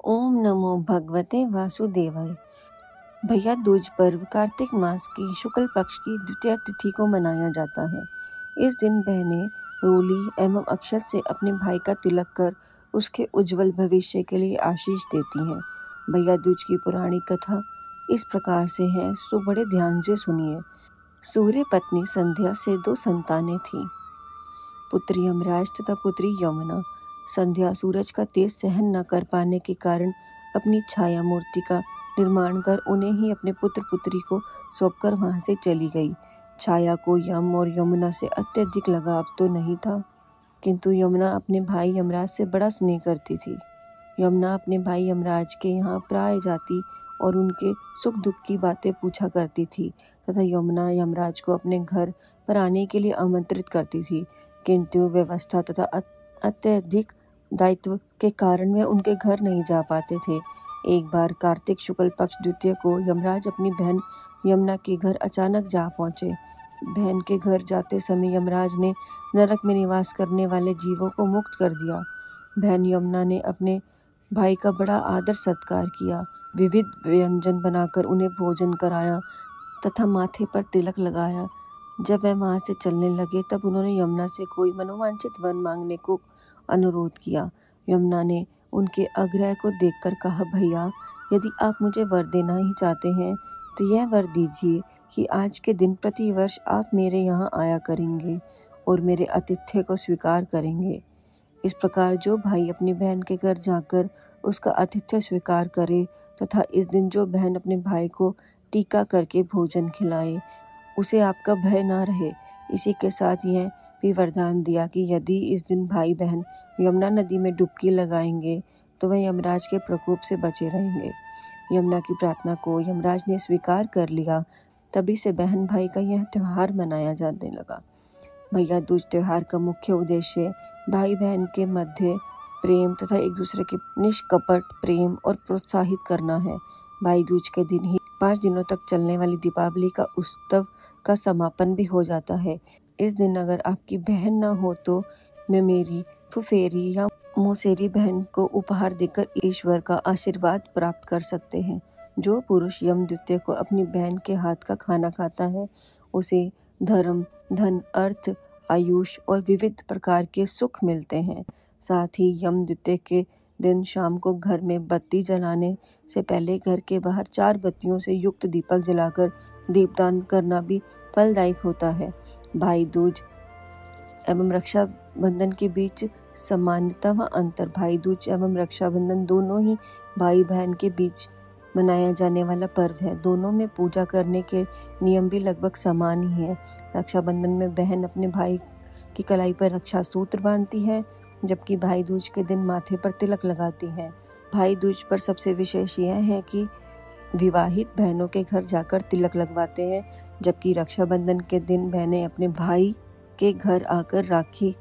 ओम नमो भगवते वासुदेवाय। भैया दूज पर्व कार्तिक मास की शुक्ल पक्ष की द्वितीय तिथि को मनाया जाता है। इस दिन बहनें रोली एवं अक्षत से अपने भाई का तिलक कर उसके उज्जवल भविष्य के लिए आशीष देती हैं। भैया दूज की पुरानी कथा इस प्रकार से है, सो बड़े ध्यान से सुनिए। सूर्य पत्नी संध्या से 2 संतानें थीं, पुत्री यमराज तथा पुत्री यमुना। संध्या सूरज का तेज सहन न कर पाने के कारण अपनी छाया मूर्ति का निर्माण कर उन्हें ही अपने पुत्र पुत्री को सौंपकर वहां से चली गई। छाया को यम और यमुना से अत्यधिक लगाव तो नहीं था, किंतु यमुना अपने भाई यमराज से बड़ा स्नेह करती थी। यमुना अपने भाई यमराज के यहाँ प्राय जाती और उनके सुख दुख की बातें पूछा करती थी तथा यमुना यमराज को अपने घर पर आने के लिए आमंत्रित करती थी, किंतु व्यवस्था तथा अत्यधिक दायित्व के कारण वे उनके घर नहीं जा पाते थे। एक बार कार्तिक शुक्ल पक्ष द्वितीय को यमराज अपनी बहन यमुना के घर अचानक जा पहुंचे। बहन के घर जाते समय यमराज ने नरक में निवास करने वाले जीवों को मुक्त कर दिया। बहन यमुना ने अपने भाई का बड़ा आदर सत्कार किया, विविध व्यंजन बनाकर उन्हें भोजन कराया तथा माथे पर तिलक लगाया। जब वह वहां से चलने लगे तब उन्होंने यमुना से कोई मनोवांछित वर मांगने को अनुरोध किया। यमुना ने उनके आग्रह को देखकर कहा, भैया यदि आप मुझे वर देना ही चाहते हैं तो यह वर दीजिए कि आज के दिन प्रतिवर्ष आप मेरे यहाँ आया करेंगे और मेरे आतिथ्य को स्वीकार करेंगे। इस प्रकार जो भाई अपनी बहन के घर जाकर उसका आतिथ्य स्वीकार करे तथा इस दिन जो बहन अपने भाई को टीका करके भोजन खिलाए, उसे आपका भय ना रहे। इसी के साथ यह भी वरदान दिया कि यदि इस दिन भाई बहन यमुना नदी में डुबकी लगाएंगे तो वह यमराज के प्रकोप से बचे रहेंगे। यमुना की प्रार्थना को यमराज ने स्वीकार कर लिया। तभी से बहन भाई का यह त्यौहार मनाया जाने लगा। भैया दूज त्यौहार का मुख्य उद्देश्य भाई बहन के मध्य प्रेम तथा एक दूसरे के निष्कपट प्रेम और प्रोत्साहित करना है। भाई दूज के दिन ही 5 दिनों तक चलने वाली दीपावली का उत्सव का समापन भी हो जाता है। इस दिन अगर आपकी बहन ना हो तो मैं मेरी फुफेरी या मौसेरी बहन को उपहार देकर ईश्वर का आशीर्वाद प्राप्त कर सकते हैं। जो पुरुष यम द्वितीय को अपनी बहन के हाथ का खाना खाता है उसे धर्म, धन, अर्थ, आयुष और विविध प्रकार के सुख मिलते हैं। साथ ही यम द्वितीय के दिन शाम को घर में बत्ती जलाने से पहले घर के बाहर 4 बत्तियों से युक्त दीपक जलाकर दीपदान करना भी फलदायक होता है। भाई दूज एवं रक्षाबंधन के बीच समानता व अंतर। भाई दूज एवं रक्षाबंधन दोनों ही भाई बहन के बीच मनाया जाने वाला पर्व है। दोनों में पूजा करने के नियम भी लगभग समान ही है। रक्षाबंधन में बहन अपने भाई की कलाई पर रक्षा सूत्र बांधती है, जबकि भाई दूज के दिन माथे पर तिलक लगाती है। भाई दूज पर सबसे विशेष यह है कि विवाहित बहनों के घर जाकर तिलक लगवाते हैं, जबकि रक्षाबंधन के दिन बहनें अपने भाई के घर आकर राखी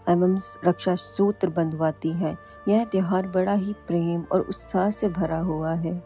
एवं रक्षा सूत्र बंधवाती हैं। यह त्योहार बड़ा ही प्रेम और उत्साह से भरा हुआ है।